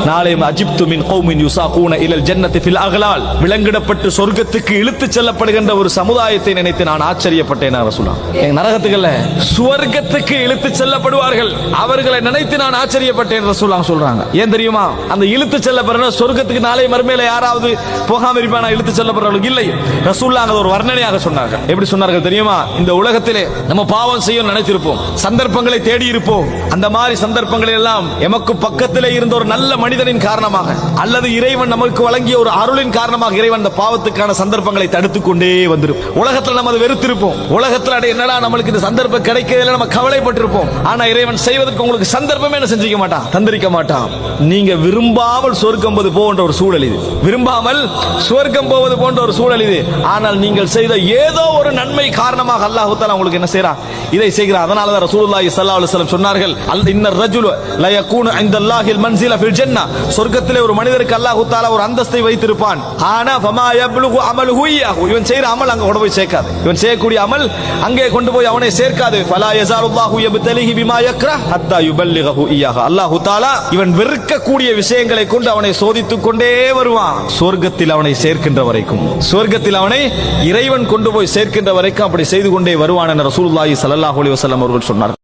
நாளை அஜிப்து மின் கௌமின் யுசாகூன இலல் ஜன்னதி ஃபில் அக்லால், விலங்கிடப்பட்டு சொர்க்கத்துக்கு இழுத்துச் செல்லப்படுகின்ற ஒரு சமுதாயத்தை நினைத்து நான் ஆச்சரியப்பட்டேன். ரசூலுல்லாஹ் நரகத்துக்குள்ள சுவர்க்கத்துக்கு இழுத்துச் செல்லப்படுவார்கள், அவர்களை நினைத்து நான் ஆச்சரியப்பட்டேன். ரசூலுல்லாஹ் சொல்றாங்க. ஏன் தெரியுமா? அந்த இழுத்துச் செல்லப்படுற சொர்க்கத்துக்கு நாளை மறுமையில யாராவது போகாம இருப்பானா? இழுத்துச் செல்லப்படுறவர்கள் இல்லை. ரசூலுல்லாஹ் ஒரு வர்ணனையாக சொன்னாங்க. எப்படி சொன்னார்கள் தெரியுமா? இந்த உலகத்திலே நம்ம பாவம் செய்ய நினைத்திருப்போம், சந்தர்ப்பங்களை தேடி இருப்போம். அந்த மாதிரி சந்தர்ப்பங்களை எல்லாம் எமக்கு பக்கத்திலே இருந்த ஒரு நல்ல மனிதனின் காரணமாக அல்லது இறைவன் நமக்கு வழங்கிய ஒரு அருளின் காரணமாக இறைவன் அந்த பாவத்துக்கான சந்தர்ப்பங்களை தடுத்துக் கொண்டே வந்திருக்கும். உலகத்தில் நம்ம அதை வெறுத்திருப்போம். உலகத்தில் என்னடா நம்மளுக்கு இந்த சந்தர்ப்பம் கிடைக்கல நம்ம கவலைப்பட்டிருப்போம். ஆனா இறைவன் செய்வதற்கு உங்களுக்கு சந்தர்ப்பமே என்ன செஞ்சிக்க மாட்டான், தந்திரிக்க மாட்டான். நீங்க விரும்பாமல் சொர்க்கம் போன்ற ஒரு சூழல் இது, விரும்பாமல் சொர்க்கம் போவது போன்ற ஒரு சூழல் இது. ஆனால் நீங்கள் செய்த ஏதோ ஒரு நன்மை காரணமாக அல்லாஹ் தஆலா உங்களுக்கு என்ன செய்றான், இதை செய்கிறார். அதனால தான் ரசூலுல்லாஹி ஸல்லல்லாஹு அலைஹி வஸல்லம் சொன்னார்கள், இன்னர் ரஜுல லா யகூனு இன்தல்லாஹில் மன்சில ஃபில் ஜன்னah, சொர்க்கத்திலே ஒரு மனிதருக்கு அல்லாஹ் தஆலா ஒரு அந்தஸ்தை வைத்திருப்பான். ஆனா ஃபமா யப்லுகு அமலுஹு இய்யாஹு, இவன் செய்யற அமல் அங்க கொண்டு போய் சேர்க்காது, இவன் செய்யக்கூடிய அமல் அங்கே கொண்டு போய் அவனை சேர்க்காது. ஃபலா யஸாலுல்லாஹு யப்தலிஹி பிமா யக்ரஹ் ஹத்தா யுபல்லிகஹு இய்யாஹு, அல்லாஹ் தஆலா இவன் வெறுக்கக்கூடிய விஷயங்களை கொண்டு அவனை சோதித்துக் கொண்டே வருவான், சொர்க்கத்தில் அவனை சேர்க்கின்ற வரைக்கும், சொர்க்கத்தில் அவனை இறைவன் கொண்டு போய் சேர்க்கின்ற வரைக்கும் அப்படி செய்து கொண்டே வருவான் என ரசூலுல்லாஹி ஸல்லல்லாஹு அலைஹி வஸல்லம் அவர்கள் சொன்னார்.